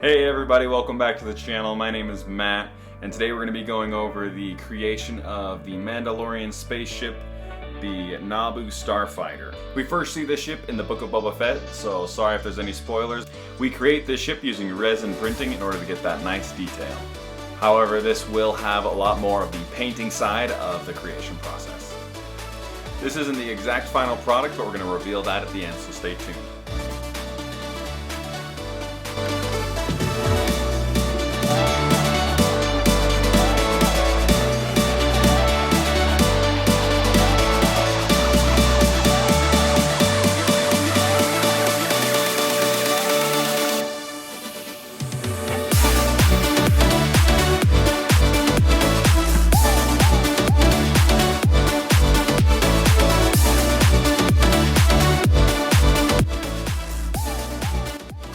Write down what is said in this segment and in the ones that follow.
Hey everybody, welcome back to the channel. My name is Matt, and today we're going to be going over the creation of the Mandalorian spaceship, the Naboo Starfighter. We first see this ship in the Book of Boba Fett, so sorry if there's any spoilers. We create this ship using resin printing in order to get that nice detail. However, this will have a lot more of the painting side of the creation process. This isn't the exact final product, but we're going to reveal that at the end, so stay tuned.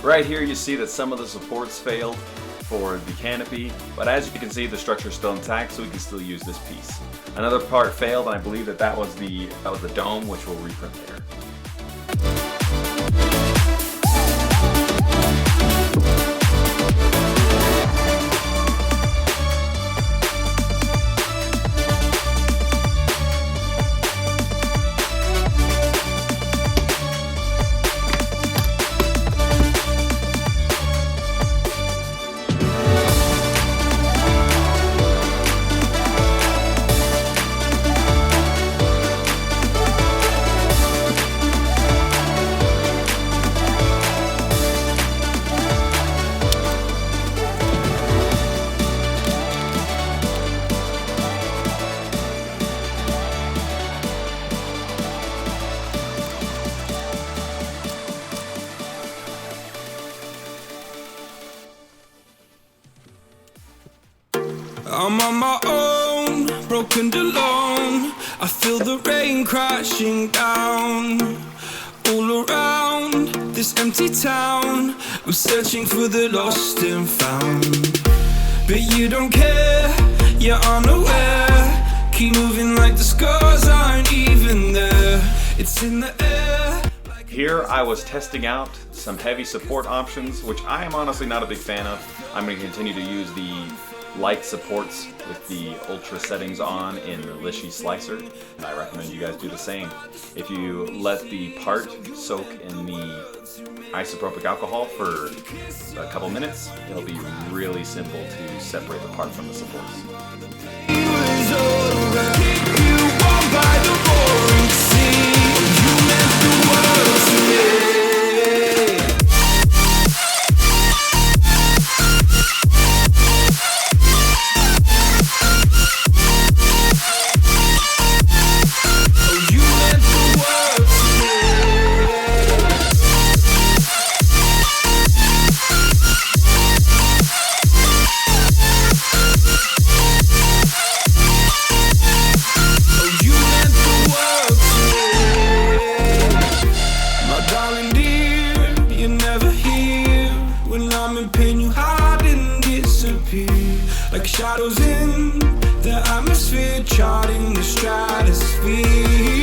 Right here you see that some of the supports failed for the canopy, but as you can see the structure is still intact, so we can still use this piece. Another part failed, and I believe that was the dome, which we'll reprint later. I'm on my own, broken and alone. I feel the rain crashing down all around this empty town. I'm searching for the lost and found, but you don't care, you're unaware. Keep moving like the scars aren't even there. It's in the air. Here I was testing out some heavy support options, which I am honestly not a big fan of. I'm going to continue to use the light supports with the ultra settings on in the Lishy Slicer, and I recommend you guys do the same. If you let the part soak in the isopropyl alcohol for a couple minutes, it'll be really simple to separate the part from the supports. Like shadows in the atmosphere, charting the stratosphere.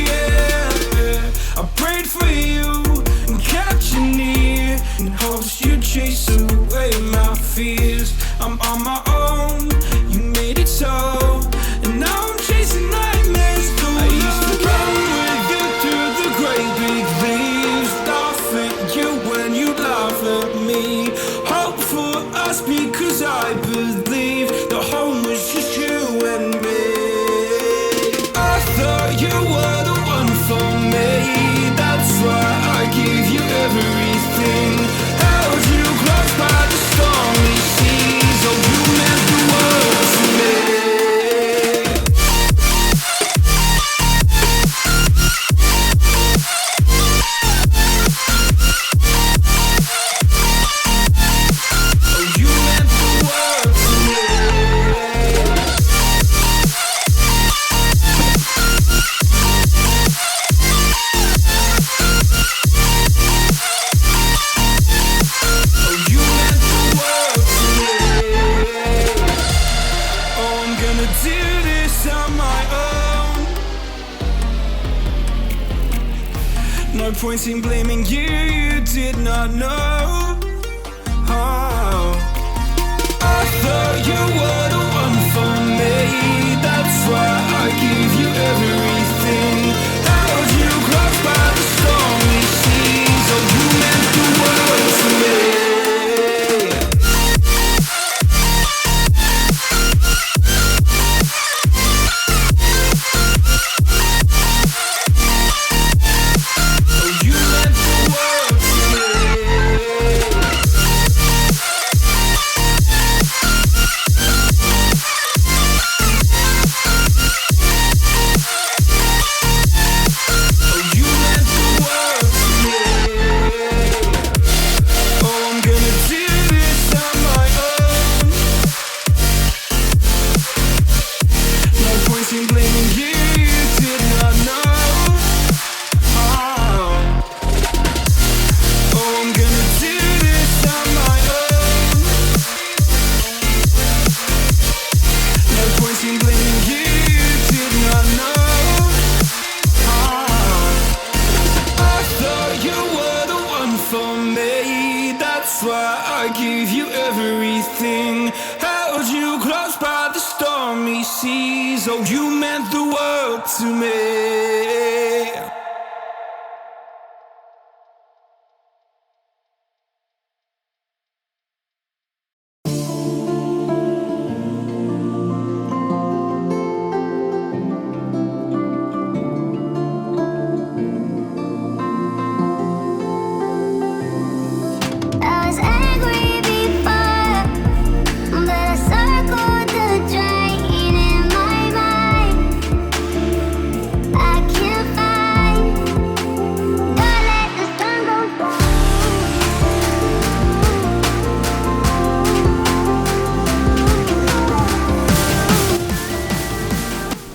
Yeah. I prayed for you and kept you near in hopes you'd chase away my fears. I'm on my own, you made it so, and now I'm chasing nightmares through. I used to run with you through the great big leaves, laugh at you when you laugh at me. Hope for us because I believe the home was just you and me. I thought you were the one for me, that's why I gave you everything. Held you close by the stormy seas. Oh, you meant the world to me. No point in blaming you, you did not know. Oh. give you everything, held you close by the stormy seas. Oh, you meant the world to me.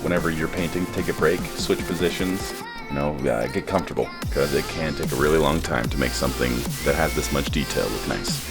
Whenever you're painting, take a break, switch positions, get comfortable, because it can take a really long time to make something that has this much detail look nice.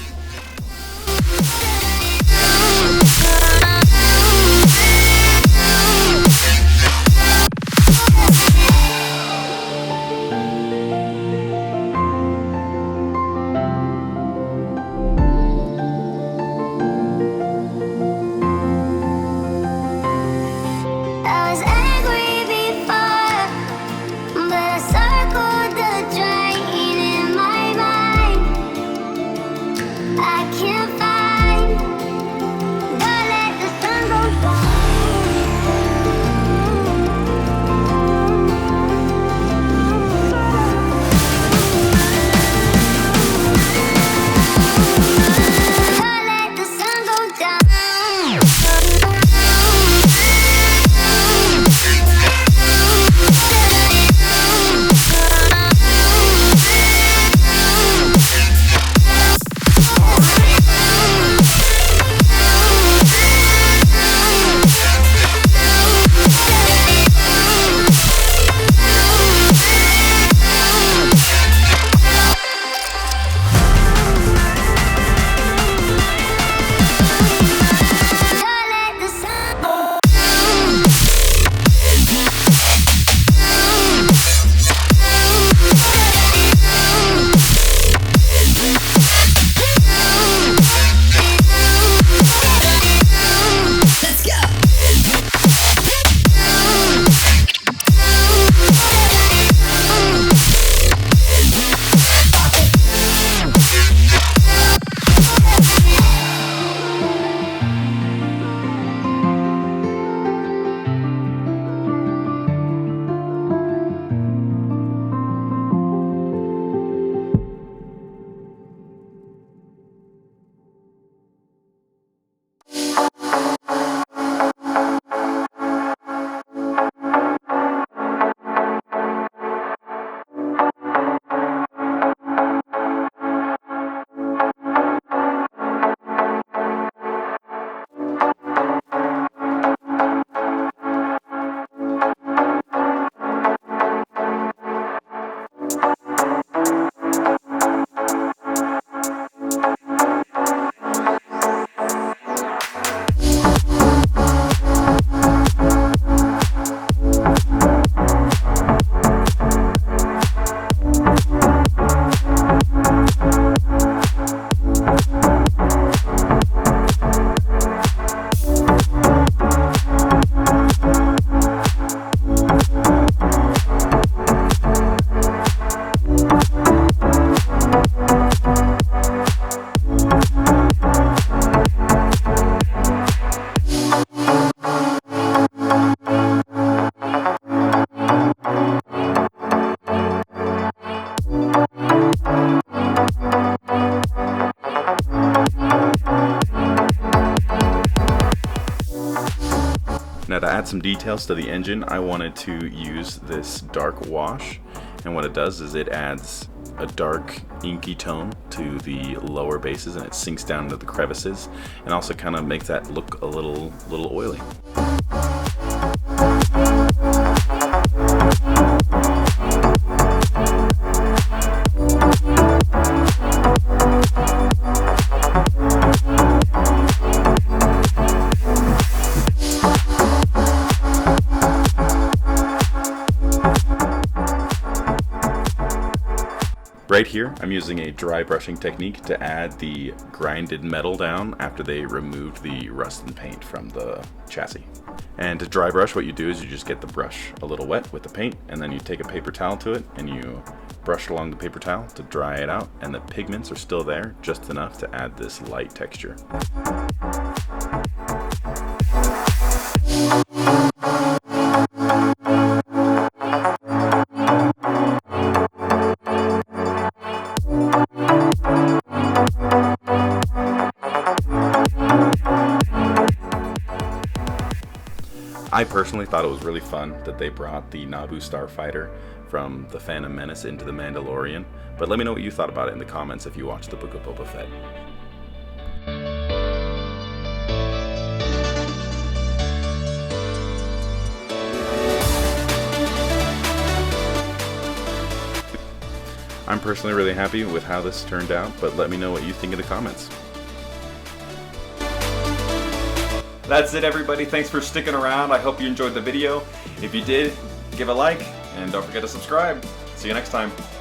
Now to add some details to the engine, I wanted to use this dark wash, and what it does is it adds a dark inky tone to the lower bases and it sinks down into the crevices and also kind of makes that look a little oily. Right here, I'm using a dry brushing technique to add the grinded metal down after they removed the rust and paint from the chassis. And to dry brush, what you do is you just get the brush a little wet with the paint, and then you take a paper towel to it and you brush along the paper towel to dry it out, and the pigments are still there, just enough to add this light texture. I personally thought it was really fun that they brought the Naboo Starfighter from the Phantom Menace into the Mandalorian, but let me know what you thought about it in the comments if you watched the Book of Boba Fett. I'm personally really happy with how this turned out, but let me know what you think in the comments. That's it, everybody. Thanks for sticking around. I hope you enjoyed the video. If you did, give a like and don't forget to subscribe. See you next time.